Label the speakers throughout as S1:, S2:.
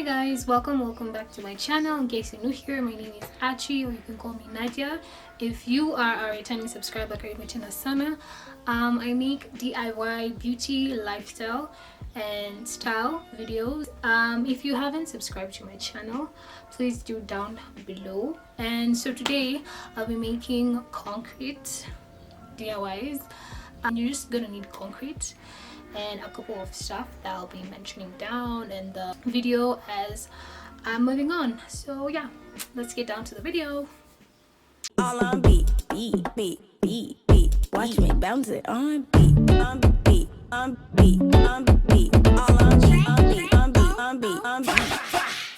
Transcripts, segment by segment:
S1: Hey guys, welcome back to my channel. In case you're new here, my name is Achi, or you can call me Nadia. If you are a returning subscriber, karibu tena sana. I make DIY beauty, lifestyle and style videos. If you haven't subscribed to my channel, please do down below. And so today I'll be making concrete DIYs. You're just gonna need concrete and a couple of stuff that I'll be mentioning down in the video as I'm moving on. So yeah, let's get down to the video.
S2: All on beat, beat, beat, beat, beat. Watch me bounce it on beat, on beat, on beat, on beat. All on beat, on beat, on beat, on beat, on beat.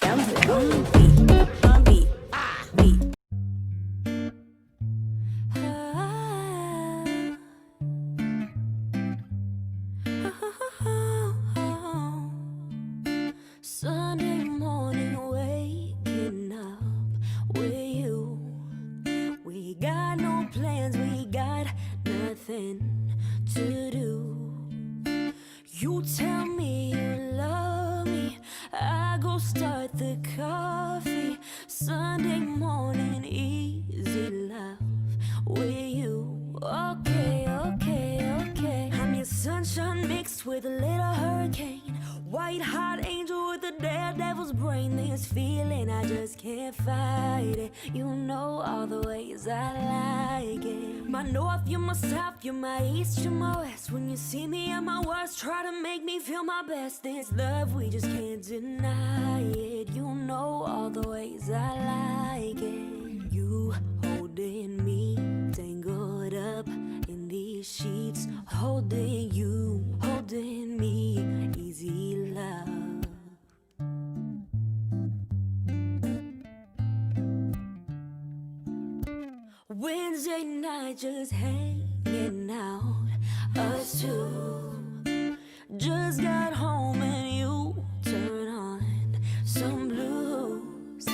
S2: Bounce it on beat, on beat, beat. Sunday morning, waking up with you. We got no plans, we got nothing to do. You tell me you love me, I go start the coffee. Sunday morning, easy love with you. Okay, okay, okay. I'm your sunshine mixed with a little hurricane. White hot angel with a daredevil's brain. This feeling, I just can't fight it. You know all the ways I like it. My north, you're my south, you're my east, you're my west. When you see me at my worst, try to make me feel my best. This love, we just can't deny it. You know all the ways I like it. You holding me, tangled up in these sheets. Holding you, holding me, easy love. Wednesday night just hanging out, us two. Just got home and you turn on some blues.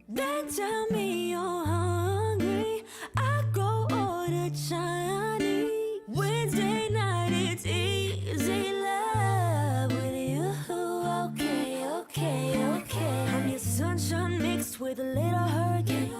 S2: Then tell me you're hungry, I go order Chinese. Wednesday night it's easy love with you. Okay, okay, okay. I'm your sunshine mixed with a little hurricane.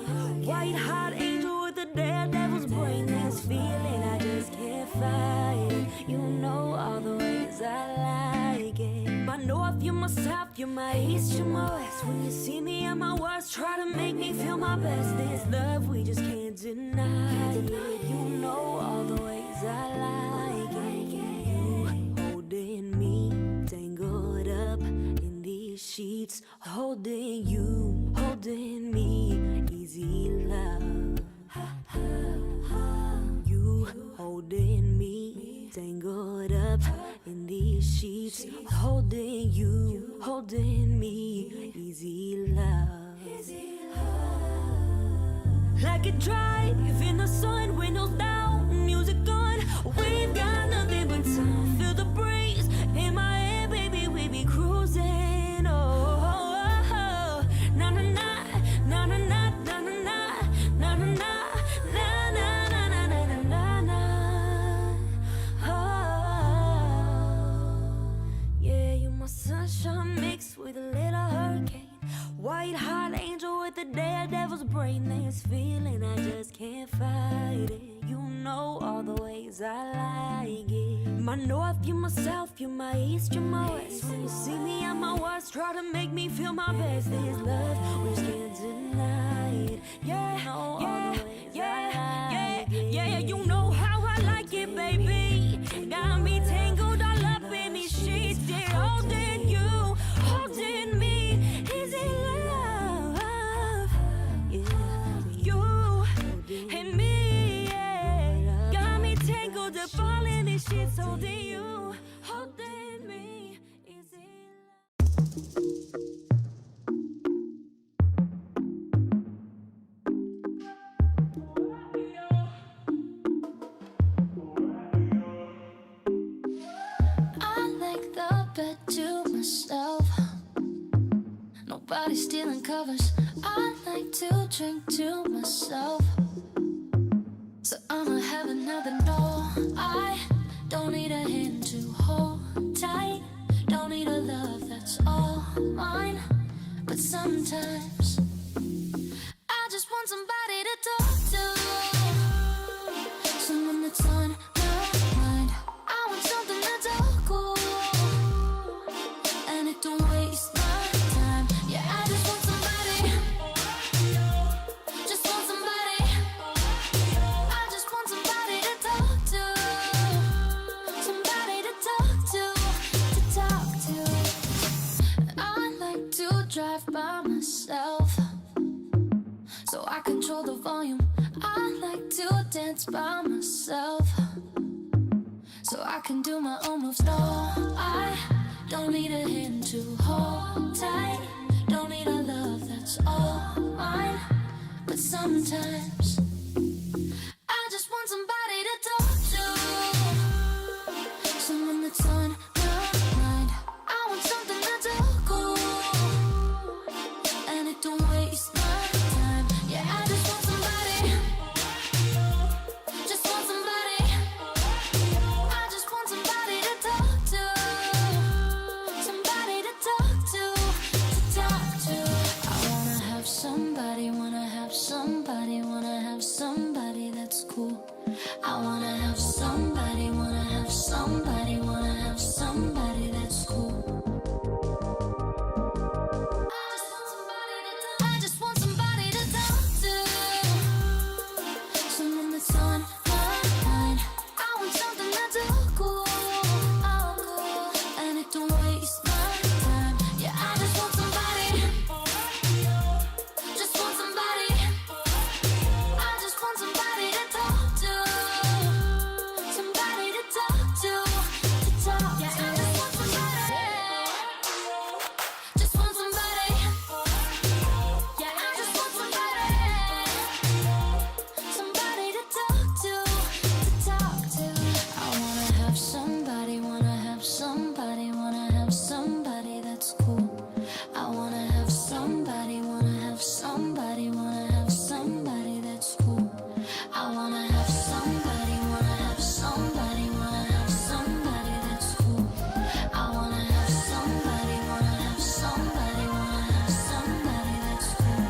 S2: White hot angel with a daredevil's brain. This feeling, I just can't fight it. You know all the ways I like it. My north, you're my south, you're my east, you're my west. When you see me at my worst, try to make me feel my best. This love, we just can't deny it. You know all the ways I like it. You holding me, tangled up in these sheets. Holding you, holding me, easy love. You holding me, tangled up in these sheets. Holding you, holding me, easy love. Like a drive in the sun, windows down, music on. We've got nothing but time. Feel the breeze in my head, baby, we be cruising. Oh, na na na, na na na, na na na, na na na. Sunshine mixed with a little hurricane. White hot angel with a daredevil's brain. This feeling, I just can't fight it. You know all the ways I like it. My north, you're my south, you're my east, you're my west. When you see me at my worst, try to make me feel my best. This love, we just can't deny it. Yeah, you know all the ways I like it. Yeah, you know how I like it, baby. Got me tangled all up in these sheets. Yeah, holding you, holding me, easy love. Yeah, you and me, yeah. Got me tangled up all in these sheets. Holding you, holding me, easy love.
S3: To myself, nobody stealing covers. I like to drink to myself, so I'ma have another no. I don't need a hand to hold tight, don't need a love that's all mine. myself, so I can do my own moves. No, I don't need a hand to hold tight. Don't need a love that's all mine. But sometimes I just want somebody to talk to, someone that's on my mind. I want something that's all cool, and it don't waste my time. Yeah, I just want somebody, just want somebody. I just want somebody to talk to, somebody to talk to talk to. I wanna have somebody, wanna have somebody, wanna have somebody that's cool. I wanna have somebody, wanna have somebody, wanna have somebody that's cool. I just want somebody to talk to, someone that's on my mind. I want something that's all cool, and it don't waste my time. Yeah, I just want somebody, just want somebody. I just want somebody to talk to, somebody to talk to talk to. Yeah, I just want somebody, just want somebody. Yeah, I just want somebody, somebody to talk to talk to. I wanna have somebody, wanna have somebody, wanna have somebody that's cool. I wanna have somebody, wanna have somebody, wanna have somebody that's cool. I wanna have somebody, wanna have somebody, wanna have somebody that's cool. I wanna have somebody, wanna have somebody, wanna have somebody that's cool.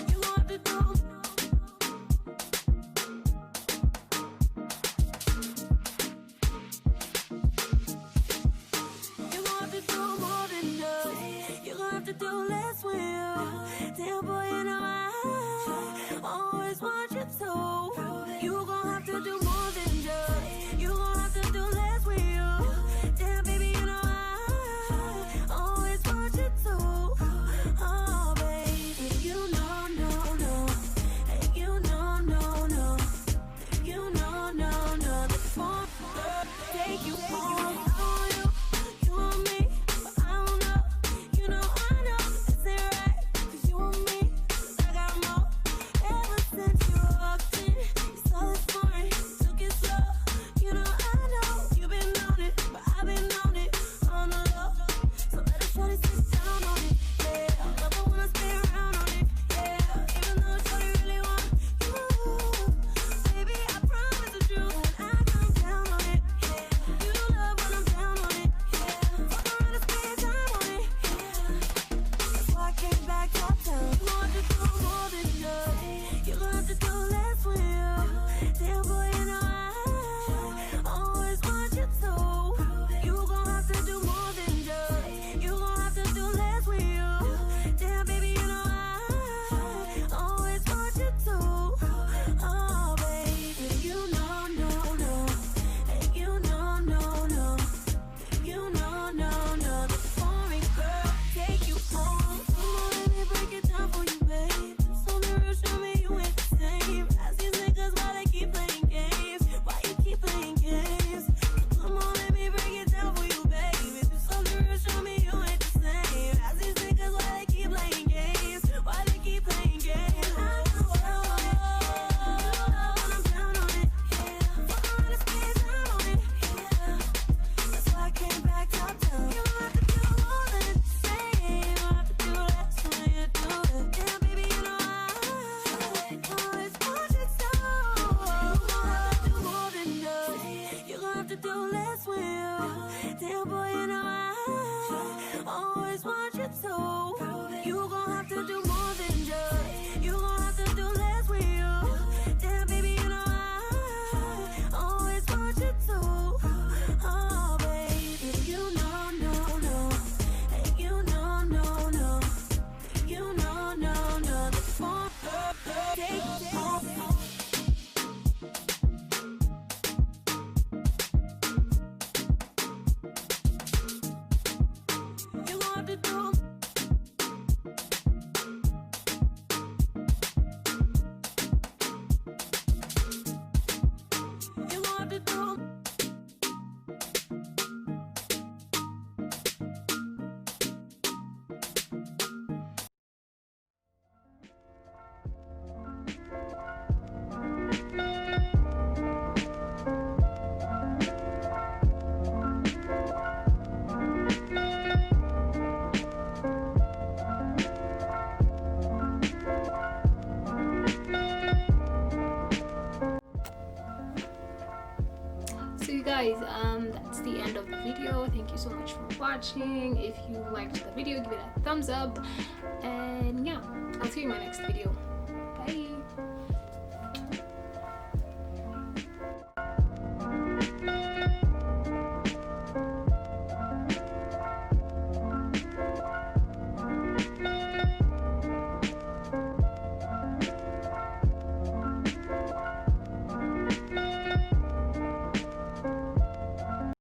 S3: You want to do, you want to do more than just. You gon' have to do less with you. Damn boy, you know I always want you to. You gon' have to do more than just. You gon' have to do less with you. Damn baby, you know I always want you to. Oh baby, you know, no, no. And you know, no, no. And you know, no, no. The phone take you home. I want you, you want me, but I don't know. You know I know this ain't right. 'Cause you want me, 'cause I got more. Ever since you walked in, you saw the
S1: guys, that's the end of the video. Thank you so much for watching. If you liked the video, give it a thumbs up, and yeah, I'll see you in my next video.